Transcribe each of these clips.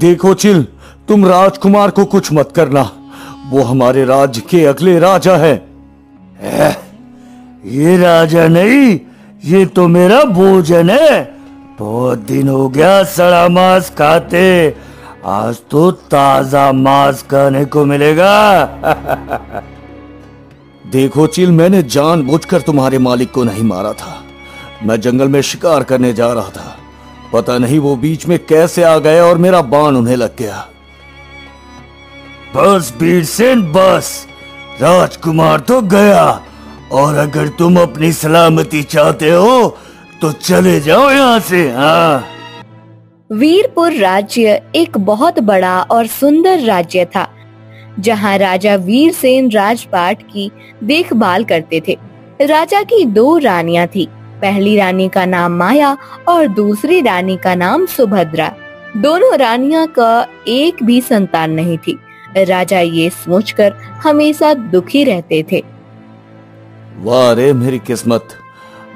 देखो चिल, तुम राजकुमार को कुछ मत करना, वो हमारे राज्य के अगले राजा है। ये राजा नहीं, ये तो मेरा भोजन है। बहुत दिन हो गया सड़ा मांस खाते, आज तो ताजा मांस खाने को मिलेगा। देखो चिल, मैंने जानबूझकर तुम्हारे मालिक को नहीं मारा था। मैं जंगल में शिकार करने जा रहा था, पता नहीं वो बीच में कैसे आ गए और मेरा बाण उन्हें लग गया। बस भीड़सेन बस, राजकुमार तो गया, और अगर तुम अपनी सलामती चाहते हो तो चले जाओ यहाँ से। हाँ। वीरपुर राज्य एक बहुत बड़ा और सुंदर राज्य था, जहाँ राजा वीरसेन राजपाट की देखभाल करते थे। राजा की 2 रानियां थी। पहली रानी का नाम माया और दूसरी रानी का नाम सुभद्रा। दोनों रानियां का एक भी संतान नहीं थी। राजा ये सोचकर हमेशा दुखी रहते थे। वाह रे मेरी किस्मत,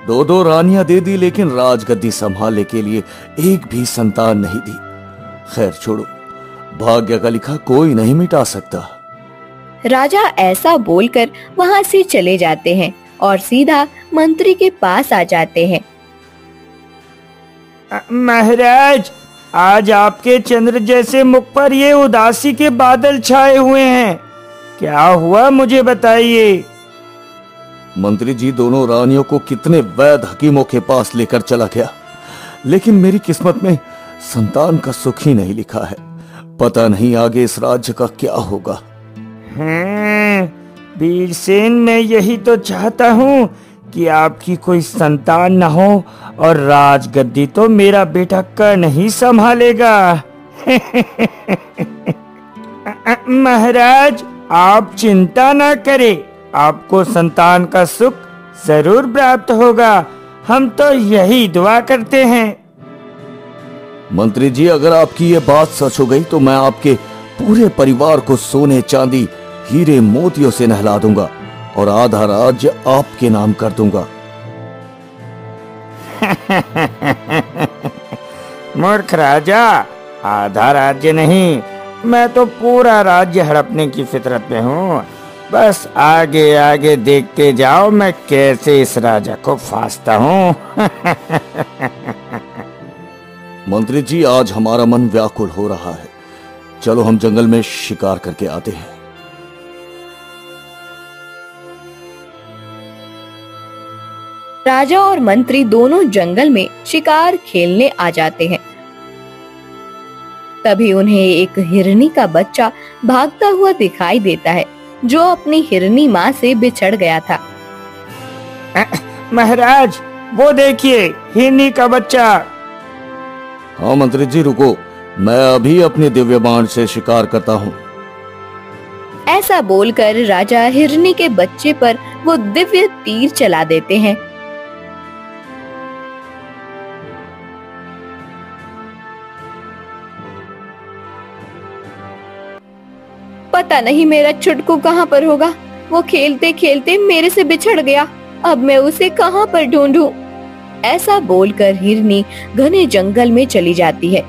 2 रानियां दे दी, लेकिन राजगद्दी संभालने के लिए एक भी संतान नहीं दी। खैर छोड़ो, भाग्य का लिखा कोई नहीं मिटा सकता। राजा ऐसा बोलकर वहाँ से चले जाते हैं और सीधा मंत्री के पास आ जाते हैं। महाराज, आज आपके चंद्र जैसे मुख पर ये उदासी के बादल छाए हुए हैं, क्या हुआ मुझे बताइए। मंत्री जी, दोनों रानियों को कितने वैद्य हकीमों के पास लेकर चला गया, लेकिन मेरी किस्मत में संतान का सुख ही नहीं लिखा है। पता नहीं आगे इस राज्य का क्या होगा। वीरसेन, मैं यही तो चाहता हूँ कि आपकी कोई संतान न हो, और राजगद्दी तो मेरा बेटा कर नहीं संभालेगा। महाराज, आप चिंता न करें, आपको संतान का सुख जरूर प्राप्त होगा। हम तो यही दुआ करते हैं। मंत्री जी, अगर आपकी ये बात सच हो गई तो मैं आपके पूरे परिवार को सोने चांदी हीरे मोतियों से नहला दूंगा और आधा राज्य आपके नाम कर दूंगा। मूर्ख राजा, आधा राज्य नहीं, मैं तो पूरा राज्य हड़पने की फितरत में हूँ। बस आगे आगे देखते जाओ मैं कैसे इस राजा को फांसता हूँ। मंत्री जी, आज हमारा मन व्याकुल हो रहा है, चलो हम जंगल में शिकार करके आते हैं। राजा और मंत्री दोनों जंगल में शिकार खेलने आ जाते हैं। तभी उन्हें एक हिरनी का बच्चा भागता हुआ दिखाई देता है, जो अपनी हिरनी माँ से बिछड़ गया था। महाराज, वो देखिए हिरनी का बच्चा। हाँ मंत्री जी, रुको, मैं अभी अपने दिव्य बाण से शिकार करता हूँ। ऐसा बोलकर राजा हिरनी के बच्चे पर वो दिव्य तीर चला देते हैं। पता नहीं मेरा छुटकू कहाँ पर होगा, वो खेलते खेलते मेरे से बिछड़ गया, अब मैं उसे कहाँ पर ढूंढूं? ऐसा बोलकर हिरनी घने जंगल में चली जाती है।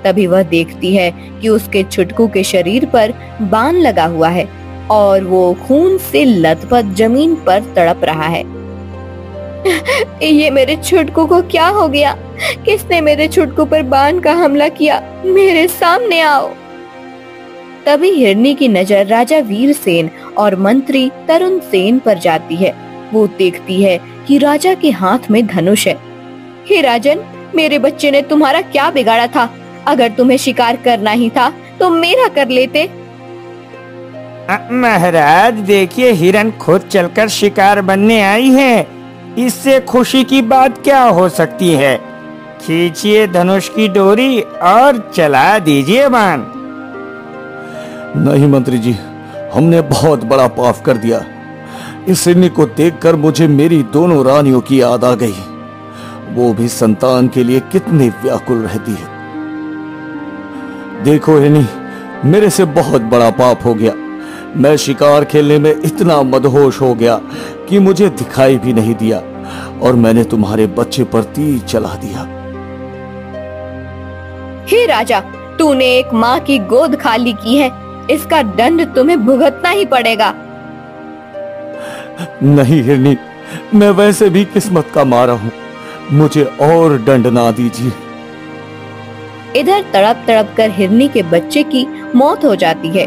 तभी वह देखती है कि उसके छुटकू के शरीर पर बाण लगा हुआ है और वो खून से लथपथ जमीन पर तड़प रहा है। ये मेरे छुटकू को क्या हो गया? किसने मेरे छुटकू पर बाण का हमला किया? मेरे सामने आओ। तभी हिरनी की नजर राजा वीरसेन और मंत्री तरुण सेन पर जाती है। वो देखती है कि राजा के हाथ में धनुष है। हे राजन, मेरे बच्चे ने तुम्हारा क्या बिगाड़ा था? अगर तुम्हें शिकार करना ही था तो मेरा कर लेते। महाराज देखिए, हिरन खुद चलकर शिकार बनने आई है, इससे खुशी की बात क्या हो सकती है? खींचिए धनुष की डोरी और चला दीजिए बाण। नहीं मंत्री जी, हमने बहुत बड़ा पाप कर दिया। इस हिरनी को देखकर मुझे मेरी दोनों रानियों की याद आ गई। वो भी संतान के लिए कितनी व्याकुल रहती है। देखो हिरनी, मेरे से बहुत बड़ा पाप हो गया। मैं शिकार खेलने में इतना मदहोश हो गया कि मुझे दिखाई भी नहीं दिया और मैंने तुम्हारे बच्चे पर तीर चला दिया। हे राजा, तूने एक माँ की गोद खाली की है, इसका दंड तुम्हें भुगतना ही पड़ेगा। नहीं हिरनी, मैं वैसे भी किस्मत का मारा हूँ, मुझे और दंड ना दीजिए। इधर तड़प तड़प कर हिरनी के बच्चे की मौत हो जाती है।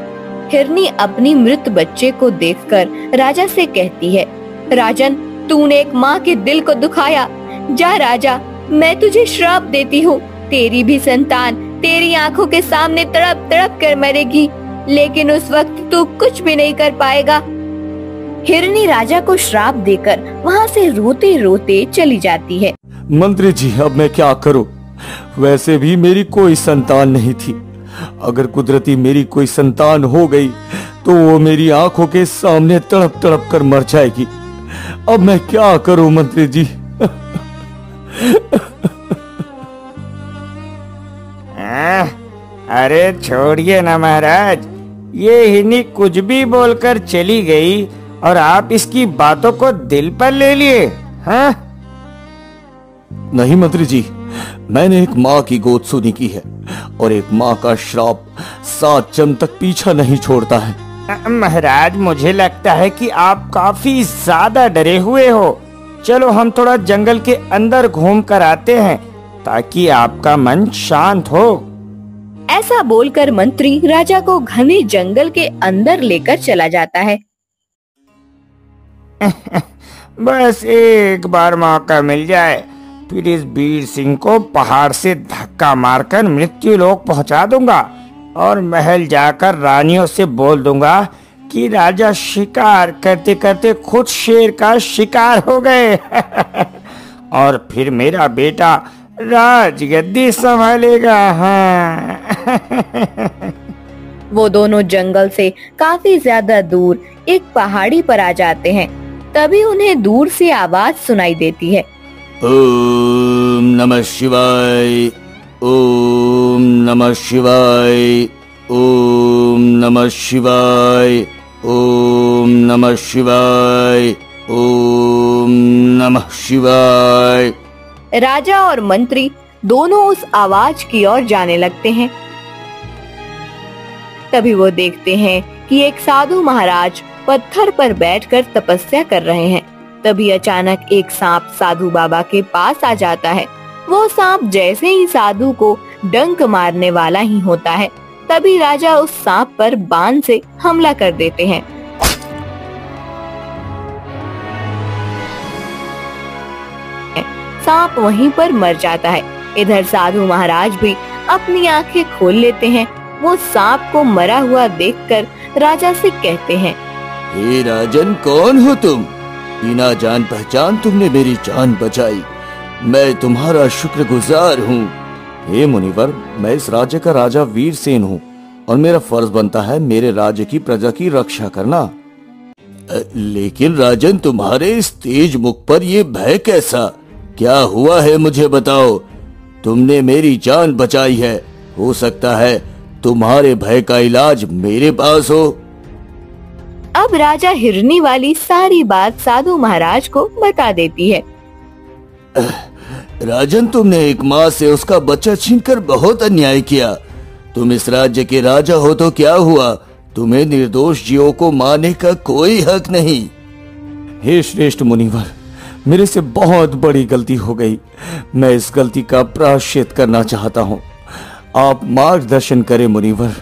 हिरनी अपनी मृत बच्चे को देखकर राजा से कहती है, राजन, तूने एक माँ के दिल को दुखाया। जा राजा, मैं तुझे श्राप देती हूँ, तेरी भी संतान तेरी आंखों के सामने तड़प तड़प कर मरेगी, लेकिन उस वक्त तू कुछ भी नहीं कर पाएगा। हिरनी राजा को श्राप देकर वहाँ से रोते रोते चली जाती है। मंत्री जी, अब मैं क्या करूं? वैसे भी मेरी कोई संतान नहीं थी। अगर कुदरती मेरी कोई संतान हो गई तो वो मेरी आंखों के सामने तड़प तड़प कर मर जाएगी। अब मैं क्या करूं मंत्री जी? अरे छोड़िए ना महाराज, ये हिरनी कुछ भी बोलकर चली गई और आप इसकी बातों को दिल पर ले लिए। हाँ? नहीं मंत्री जी, मैंने एक माँ की गोद सुनी की है और एक माँ का श्राप 7 जन्म तक पीछा नहीं छोड़ता है। महाराज, मुझे लगता है कि आप काफी ज्यादा डरे हुए हो। चलो हम थोड़ा जंगल के अंदर घूम कर आते हैं ताकि आपका मन शांत हो। ऐसा बोलकर मंत्री राजा को घने जंगल के अंदर लेकर चला जाता है। बस एक बार मौका मिल जाए, फिर इस वीर सिंह को पहाड़ से धक्का मारकर मृत्यु लोक पहुंचा दूंगा और महल जाकर रानियों से बोल दूंगा कि राजा शिकार करते करते खुद शेर का शिकार हो गए। और फिर मेरा बेटा राजगद्दी संभालेगा। हाँ। वो दोनों जंगल से काफी ज्यादा दूर एक पहाड़ी पर आ जाते हैं। तभी उन्हें दूर से आवाज सुनाई देती है, ओम नमः शिवाय, ओम नमः शिवाय, ओम नमः शिवाय, ओम नमः शिवाय, ओम नमः शिवाय। राजा और मंत्री दोनों उस आवाज की ओर जाने लगते हैं। तभी वो देखते हैं कि एक साधु महाराज पत्थर पर बैठकर तपस्या कर रहे हैं। तभी अचानक एक सांप साधु बाबा के पास आ जाता है। वो सांप जैसे ही साधु को डंक मारने वाला ही होता है, तभी राजा उस सांप पर बाण से हमला कर देते हैं। सांप वहीं पर मर जाता है। इधर साधु महाराज भी अपनी आंखें खोल लेते हैं। वो सांप को मरा हुआ देखकर राजा से कहते हैं, हे राजन, कौन हो तुम? बिना जान पहचान तुमने मेरी जान बचाई, मैं तुम्हारा शुक्रगुजार हूँ। हे मुनिवर, मैं इस राज्य का राजा वीरसेन हूँ और मेरा फर्ज बनता है मेरे राज्य की प्रजा की रक्षा करना। लेकिन राजन, तुम्हारे इस तेज मुख पर ये भय कैसा? क्या हुआ है मुझे बताओ। तुमने मेरी जान बचाई है, हो सकता है तुम्हारे भय का इलाज मेरे पास हो। अब राजा हिरनी वाली सारी बात साधु महाराज को बता देती है। राजन, तुमने एक माँ से उसका बच्चा छीनकर बहुत अन्याय किया। तुम इस राज्य के राजा हो तो क्या हुआ, तुम्हें निर्दोष जीवों को मारने का कोई हक नहीं। हे श्रेष्ठ मुनिवर, मेरे से बहुत बड़ी गलती हो गई। मैं इस गलती का प्रायश्चित करना चाहता हूँ, आप मार्गदर्शन करें मुनिवर।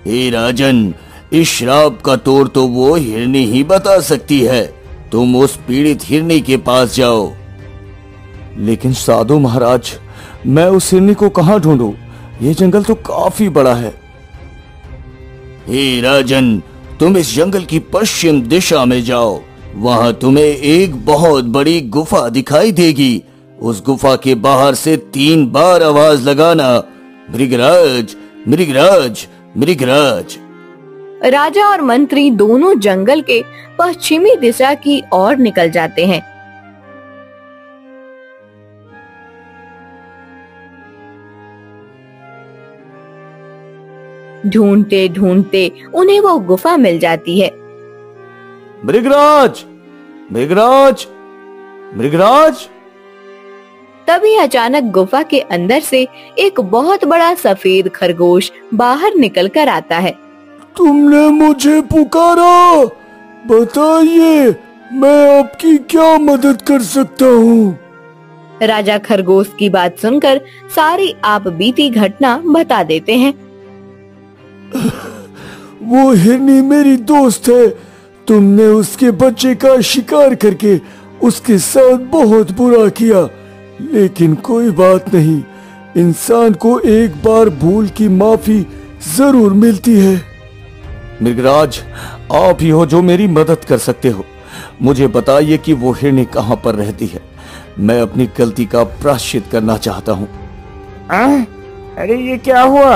हे राजन, इस श्राप का तोड़ तो वो हिरनी ही बता सकती है। तुम उस पीड़ित हिरनी के पास जाओ। लेकिन साधु महाराज, मैं उस हिरनी को कहाँ ढूंढूं? ये जंगल तो काफी बड़ा है। हे राजन, तुम इस जंगल की पश्चिम दिशा में जाओ, वहां तुम्हें एक बहुत बड़ी गुफा दिखाई देगी। उस गुफा के बाहर से 3 बार आवाज लगाना, मृगराज, मृगराज, मृगराज। राजा और मंत्री दोनों जंगल के पश्चिमी दिशा की ओर निकल जाते हैं। ढूंढते ढूंढते उन्हें वो गुफा मिल जाती है। मृगराज, मृगराज, मृगराज। तभी अचानक गुफा के अंदर से एक बहुत बड़ा सफेद खरगोश बाहर निकल कर आता है। तुमने मुझे पुकारा, बताइए मैं आपकी क्या मदद कर सकता हूँ? राजा खरगोश की बात सुनकर सारी आप बीती घटना बता देते हैं। वो हिरनी मेरी दोस्त है। तुमने उसके बच्चे का शिकार करके उसके साथ बहुत बुरा किया, लेकिन कोई बात नहीं, इंसान को एक बार भूल की माफी जरूर मिलती है। मृगराज, आप ही हो जो मेरी मदद कर सकते हो। मुझे बताइए कि वो हिरनी कहाँ पर रहती है। मैं अपनी गलती का प्रायश्चित करना चाहता हूँ। अरे ये क्या हुआ?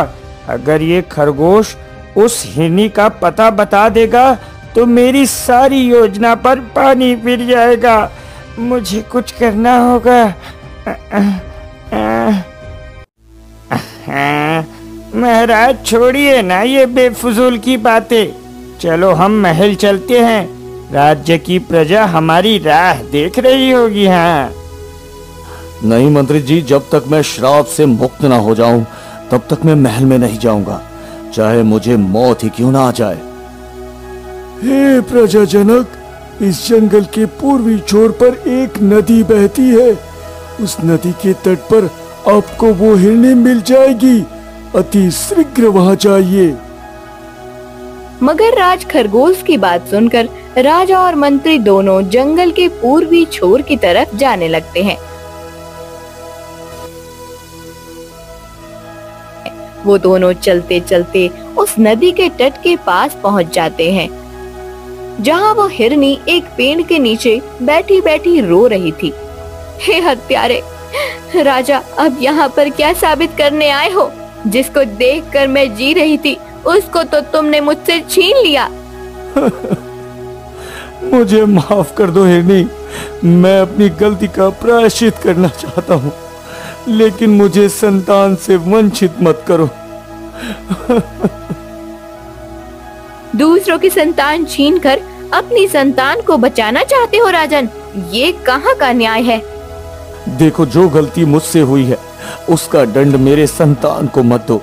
अगर ये खरगोश उस हिरनी का पता बता देगा तो मेरी सारी योजना पर पानी फिर जाएगा। मुझे कुछ करना होगा। महाराज छोड़िए ना ये बेफुजूल की बातें, चलो हम महल चलते हैं। राज्य की प्रजा हमारी राह देख रही होगी। हाँ नहीं मंत्री जी, जब तक मैं श्राप से मुक्त ना हो जाऊं तब तक मैं महल में नहीं जाऊंगा, चाहे मुझे मौत ही क्यों ना आ जाए। हे प्रजाजनक, इस जंगल के पूर्वी छोर पर एक नदी बहती है। उस नदी के तट पर आपको वो हिरनी मिल जाएगी। अति शीघ्र वहाँ जाइए। मगर राज खरगोश की बात सुनकर राजा और मंत्री दोनों जंगल के पूर्वी छोर की तरफ जाने लगते हैं। वो दोनों चलते चलते उस नदी के तट के पास पहुंच जाते हैं, जहां वो हिरनी एक पेड़ के नीचे बैठी बैठी रो रही थी। हे हत्यारे, राजा अब यहाँ पर क्या साबित करने आए हो? जिसको देखकर मैं जी रही थी उसको तो तुमने मुझसे छीन लिया। मुझे माफ कर दो हिरनी, मैं अपनी गलती का प्रायश्चित करना चाहता हूँ, लेकिन मुझे संतान से वंचित मत करो। दूसरों की संतान छीनकर अपनी संतान को बचाना चाहते हो राजन? ये कहाँ का न्याय है? देखो, जो गलती मुझसे हुई है उसका दंड मेरे संतान को मत दो।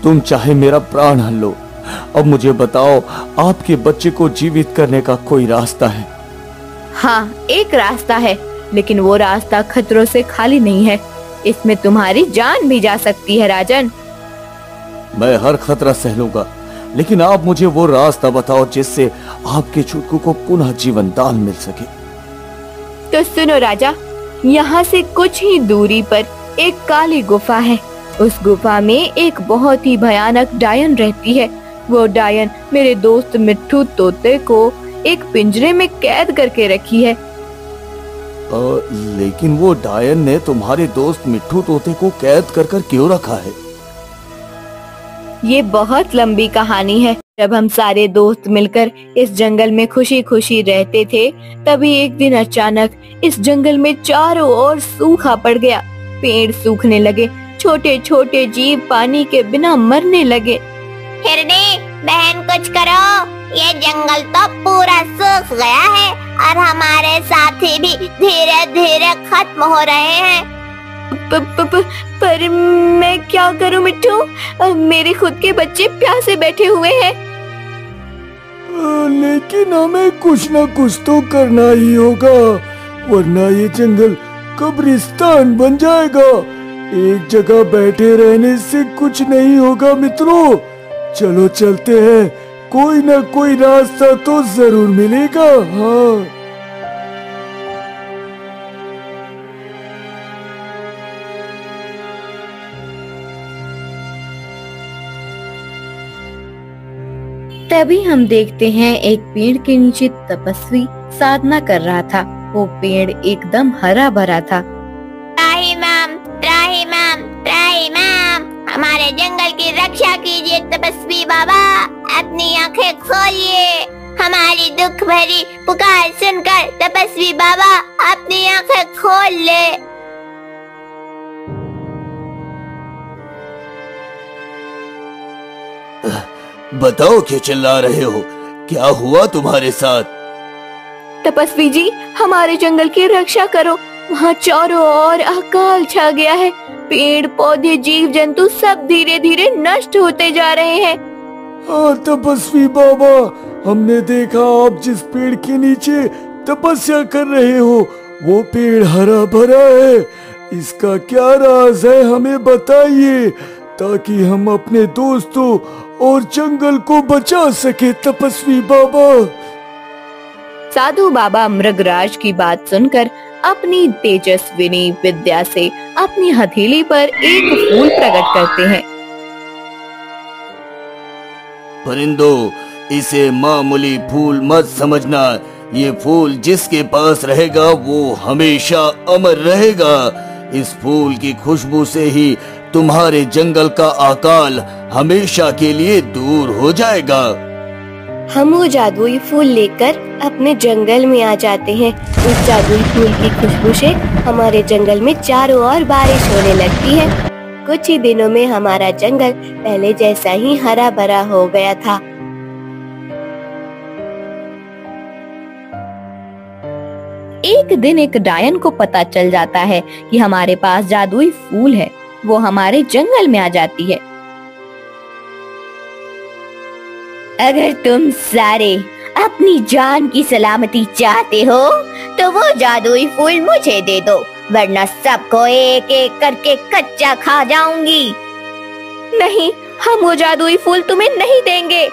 तुम चाहे मेरा प्राण हल लो। अब मुझे बताओ, आपके बच्चे को जीवित करने का कोई रास्ता है? हाँ, एक रास्ता है, लेकिन वो रास्ता खतरों से खाली नहीं है। इसमें तुम्हारी जान भी जा सकती है राजन। मैं हर खतरा सह लूंगा, लेकिन आप मुझे वो रास्ता बताओ जिससे आपके छुटकू को पुनः जीवन दान मिल सके। तो सुनो राजा, यहाँ से कुछ ही दूरी पर एक काली गुफा है। उस गुफा में एक बहुत ही भयानक डायन रहती है। वो डायन मेरे दोस्त मिट्ठू तोते को एक पिंजरे में कैद करके रखी है। लेकिन वो डायन ने तुम्हारे दोस्त मिट्ठू तोते को कैद कर क्यों रखा है? ये बहुत लंबी कहानी है। जब हम सारे दोस्त मिलकर इस जंगल में खुशी खुशी रहते थे, तभी एक दिन अचानक इस जंगल में चारों ओर सूखा पड़ गया। पेड़ सूखने लगे, छोटे छोटे जीव पानी के बिना मरने लगे। हिरनी बहन, कुछ करो, ये जंगल तो पूरा सूख गया है और हमारे साथी भी धीरे धीरे खत्म हो रहे हैं। पर मैं क्या करूं मिट्टू? मेरे खुद के बच्चे प्यासे बैठे हुए हैं। लेकिन हमें कुछ ना कुछ तो करना ही होगा, वरना ये जंगल कब्रिस्तान बन जाएगा। एक जगह बैठे रहने से कुछ नहीं होगा मित्रों, चलो चलते हैं, कोई ना कोई रास्ता तो जरूर मिलेगा। हाँ, तभी हम देखते हैं एक पेड़ के नीचे तपस्वी साधना कर रहा था। वो पेड़ एकदम हरा भरा था। त्राहिमाम, त्राहिमाम, त्राहिमाम, हमारे जंगल की रक्षा कीजिए तपस्वी बाबा, अपनी आंखें खोलिए। हमारी दुख भरी पुकार सुनकर तपस्वी बाबा अपनी आंखें खोल ले। बताओ, क्यों चिल्ला रहे हो? क्या हुआ तुम्हारे साथ? तपस्वी जी, हमारे जंगल की रक्षा करो। वहाँ चारों ओर अकाल छा गया है। पेड़ पौधे जीव जंतु सब धीरे धीरे नष्ट होते जा रहे हैं। हाँ तपस्वी बाबा, हमने देखा आप जिस पेड़ के नीचे तपस्या कर रहे हो वो पेड़ हरा भरा है। इसका क्या राज है, हमें बताइए ताकि हम अपने दोस्तों और जंगल को बचा सके। तपस्वी बाबा। साधु बाबा मृगराज की बात सुनकर अपनी तेजस्विनी विद्या से अपनी हथेली पर एक फूल प्रकट करते हैं। परिंदों, इसे मामूली फूल मत समझना। ये फूल जिसके पास रहेगा वो हमेशा अमर रहेगा। इस फूल की खुशबू से ही तुम्हारे जंगल का अकाल हमेशा के लिए दूर हो जाएगा। हम वो जादुई फूल लेकर अपने जंगल में आ जाते हैं। उस जादुई फूल की खुशबू से हमारे जंगल में चारों ओर बारिश होने लगती है। कुछ ही दिनों में हमारा जंगल पहले जैसा ही हरा भरा हो गया था। एक दिन एक डायन को पता चल जाता है कि हमारे पास जादुई फूल है। वो हमारे जंगल में आ जाती है। अगर तुम सारे अपनी जान की सलामती चाहते हो तो वो जादुई फूल मुझे दे दो, वरना सबको एक एक करके कच्चा खा जाऊंगी। नहीं, हम वो जादुई फूल तुम्हें नहीं देंगे।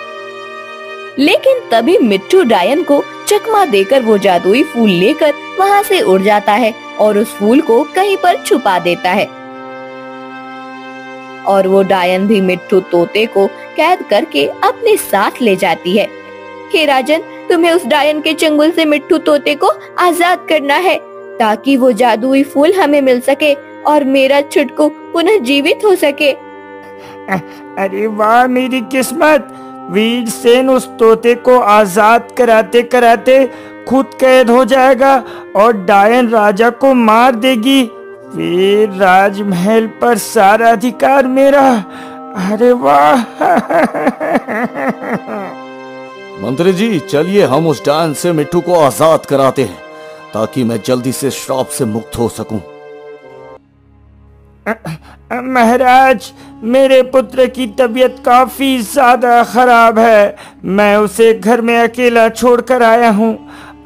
लेकिन तभी मिट्टू डायन को चकमा देकर वो जादुई फूल लेकर वहाँ से उड़ जाता है और उस फूल को कहीं पर छुपा देता है। और वो डायन भी मिट्टू तोते को कैद करके अपने साथ ले जाती है। हे राजन, तुम्हें उस डायन के चंगुल से मिट्टू तोते को आजाद करना है ताकि वो जादुई फूल हमें मिल सके और मेरा छुटकू पुनः जीवित हो सके। अरे वाह मेरी किस्मत! वीरसेन उस तोते को आजाद कराते कराते खुद कैद हो जाएगा और डायन राजा को मार देगी। फिर राजमहल पर सारा अधिकार मेरा। अरे वाह! मंत्री जी, चलिए हम उस डायन से मिट्टू को आजाद कराते हैं ताकि मैं जल्दी से श्राप से मुक्त हो सकूं। महाराज, मेरे पुत्र की तबीयत काफी ज्यादा खराब है। मैं उसे घर में अकेला छोड़कर आया हूँ।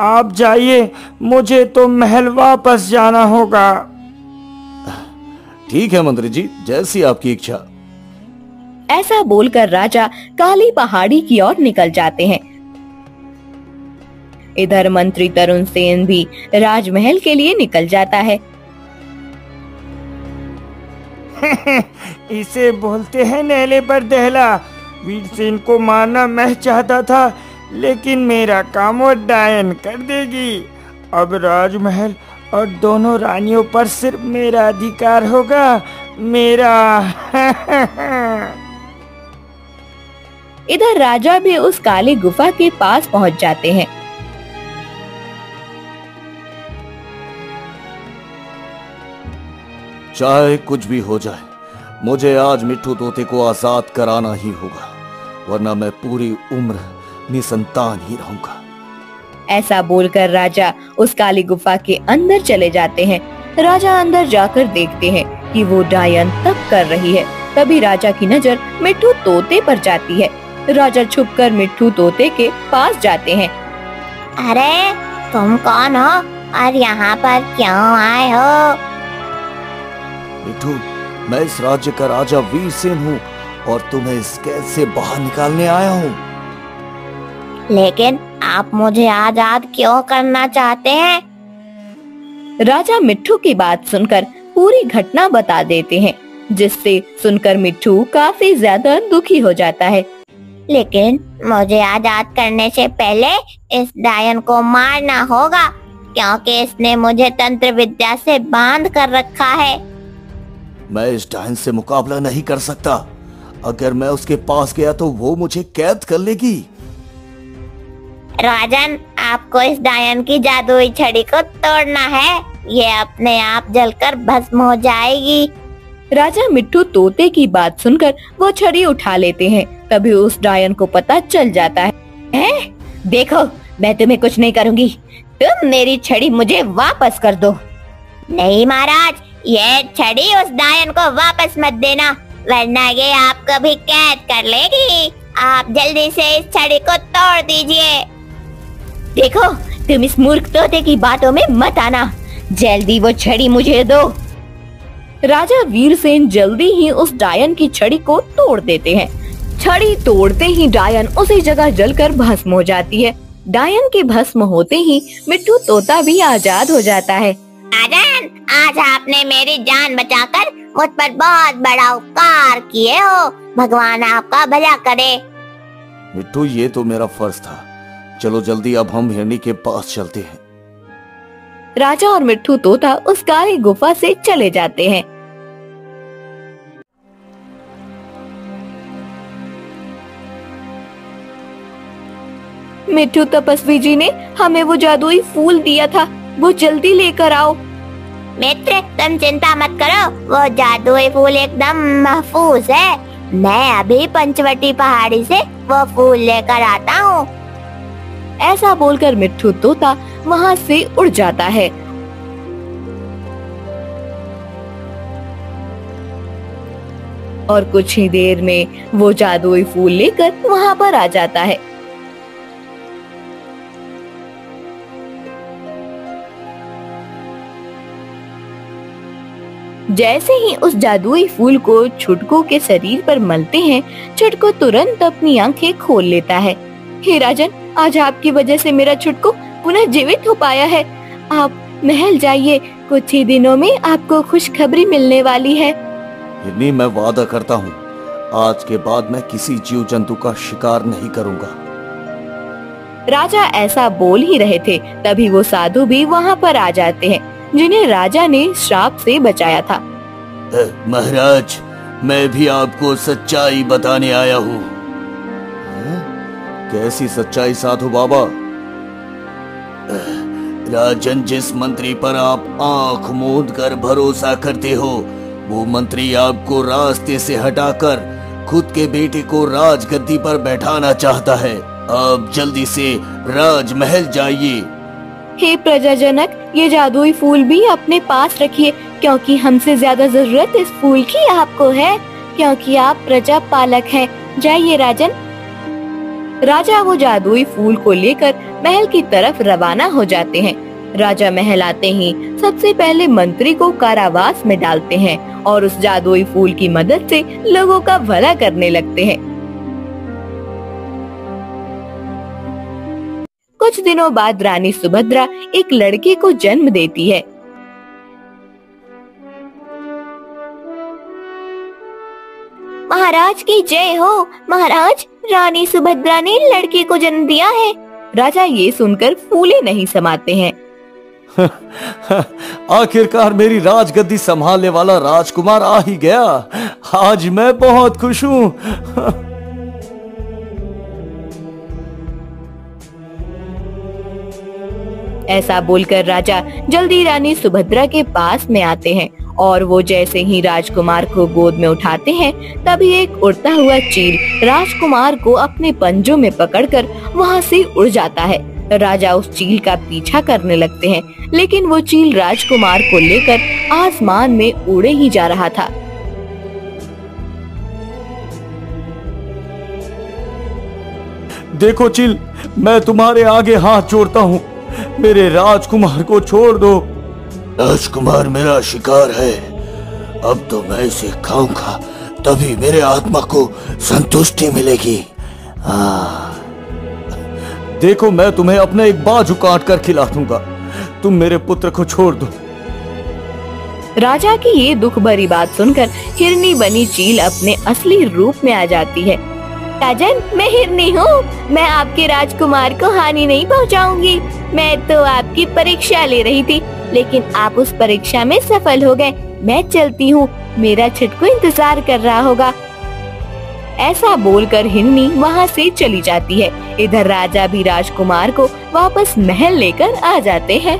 आप जाइए, मुझे तो महल वापस जाना होगा। ठीक है मंत्री जी, जैसी आपकी इच्छा। ऐसा बोलकर राजा काली पहाड़ी की ओर निकल जाते हैं। इधर मंत्री तरुण सेन भी राजमहल के लिए निकल जाता है। इसे बोलते हैं नेले पर दहला। वीरसेन को मारना मैं चाहता था, लेकिन मेरा काम वो डायन कर देगी। अब राजमहल और दोनों रानियों पर सिर्फ मेरा अधिकार होगा। मेरा इधर राजा भी उस काली गुफा के पास पहुंच जाते हैं। चाहे कुछ भी हो जाए, मुझे आज मिट्टू तोते को आजाद कराना ही होगा, वरना मैं पूरी उम्र निसंतान ही रहूंगा। ऐसा बोलकर राजा उस काली गुफा के अंदर चले जाते हैं। राजा अंदर जाकर देखते हैं कि वो डायन तप कर रही है। तभी राजा की नजर मिट्टू तोते पर जाती है। राजा छुपकर मिट्टू तोते के पास जाते हैं। अरे तुम कौन हो और यहाँ पर क्यों आए हो? मिट्टू, मैं इस राज्य का राजा वीरसेन हूँ और तुम्हें इस कैद से बाहर निकालने आया हूँ। लेकिन आप मुझे आजाद क्यों करना चाहते हैं? राजा मिट्टू की बात सुनकर पूरी घटना बता देते हैं, जिससे सुनकर मिट्टू काफी ज्यादा दुखी हो जाता है। लेकिन मुझे आजाद करने से पहले इस डायन को मारना होगा, क्योंकि इसने मुझे तंत्र विद्या से बांध कर रखा है। मैं इस डायन से मुकाबला नहीं कर सकता। अगर मैं उसके पास गया तो वो मुझे कैद कर लेगी। राजन, आपको इस डायन की जादुई छड़ी को तोड़ना है। ये अपने आप जलकर भस्म हो जाएगी। राजा मिट्टू तोते की बात सुनकर वो छड़ी उठा लेते हैं। तभी उस डायन को पता चल जाता है। देखो, मैं तुम्हें कुछ नहीं करूंगी। तुम मेरी छड़ी मुझे वापस कर दो। नहीं महाराज, ये छड़ी उस डायन को वापस मत देना, वरना ये आपको भी कैद कर लेगी। आप जल्दी से इस छड़ी को तोड़ दीजिए। देखो, तुम इस मूर्ख तोते की बातों में मत आना, जल्दी वो छड़ी मुझे दो। राजा वीरसेन जल्दी ही उस डायन की छड़ी को तोड़ देते हैं। छड़ी तोड़ते ही डायन उसी जगह जलकर भस्म हो जाती है। डायन के भस्म होते ही मिट्ठू तोता भी आजाद हो जाता है। राजन, आज आपने मेरी जान बचाकर मुझ पर बहुत बड़ा उपकार किए हो। भगवान आपका भला करे। मिट्टू, ये तो मेरा फर्ज था। चलो जल्दी अब हम हिरनी के पास चलते हैं। राजा और मिट्ठू तोता उस काली गुफा से चले जाते हैं। मिट्ठू तपस्वी जी ने हमें वो जादुई फूल दिया था, वो जल्दी लेकर आओ। मित्र, तुम चिंता मत करो, वो जादुई फूल एकदम महफूज है। मैं अभी पंचवटी पहाड़ी से वो फूल लेकर आता हूँ। ऐसा बोलकर मिट्ठू तोता वहाँ से उड़ जाता है। और कुछ ही देर में वो जादुई फूल लेकर वहाँ पर आ जाता है। जैसे ही उस जादुई फूल को छुटकू के शरीर पर मलते हैं, छुटकू तुरंत अपनी आंखें खोल लेता है। हे राजन, आज आपकी वजह से मेरा छुटकू पुनः जीवित हो पाया है। आप महल जाइए, कुछ ही दिनों में आपको खुशखबरी मिलने वाली है। हिरनी, मैं वादा करता हूँ, आज के बाद मैं किसी जीव जंतु का शिकार नहीं करूँगा। राजा ऐसा बोल ही रहे थे, तभी वो साधु भी वहाँ पर आ जाते हैं, जिन्हें राजा ने श्राप से बचाया था। महाराज, मैं भी आपको सच्चाई बताने आया हूँ। कैसी सच्चाई साधु बाबा? राजन, जिस मंत्री पर आप आंख मूंद कर भरोसा करते हो, वो मंत्री आपको रास्ते से हटाकर खुद के बेटे को राजगद्दी पर बैठाना चाहता है। आप जल्दी से राजमहल जाइए। हे प्रजाजनक, ये जादुई फूल भी अपने पास रखिए, क्योंकि हमसे ज्यादा जरूरत इस फूल की आपको है, क्योंकि आप प्रजा पालक हैं। जाइए राजन। राजा वो जादुई फूल को लेकर महल की तरफ रवाना हो जाते हैं। राजा महल आते ही सबसे पहले मंत्री को कारावास में डालते हैं और उस जादुई फूल की मदद से लोगों का भला करने लगते हैं। कुछ दिनों बाद रानी सुभद्रा एक लड़के को जन्म देती है। महाराज की जय हो। महाराज, रानी सुभद्रा ने लड़के को जन्म दिया है। राजा ये सुनकर फूले नहीं समाते हैं। आखिरकार मेरी राजगद्दी संभालने वाला राजकुमार आ ही गया। आज मैं बहुत खुश हूँ। ऐसा बोलकर राजा जल्दी रानी सुभद्रा के पास में आते हैं और वो जैसे ही राजकुमार को गोद में उठाते हैं, तभी एक उड़ता हुआ चील राजकुमार को अपने पंजों में पकड़कर वहाँ से उड़ जाता है। राजा उस चील का पीछा करने लगते हैं, लेकिन वो चील राजकुमार को लेकर आसमान में उड़े ही जा रहा था। देखो चील, मैं तुम्हारे आगे हाथ जोड़ता हूँ, मेरे राजकुमार को छोड़ दो। राजकुमार मेरा शिकार है, अब तो मैं इसे खाऊंगा, तभी मेरे आत्मा को संतुष्टि मिलेगी। देखो, मैं तुम्हें अपना एक बाजू काट कर खिला दूंगा, तुम मेरे पुत्र को छोड़ दो। राजा की ये दुख भरी बात सुनकर हिरनी बनी चील अपने असली रूप में आ जाती है। राजन, मैं हिरनी हूँ, मैं आपके राजकुमार को हानि नहीं पहुँचाऊंगी। मैं तो आपकी परीक्षा ले रही थी, लेकिन आप उस परीक्षा में सफल हो गए। मैं चलती हूँ, मेरा छुटकू इंतजार कर रहा होगा। ऐसा बोलकर हिरनी वहाँ से चली जाती है। इधर राजा भी राजकुमार को वापस महल लेकर आ जाते हैं।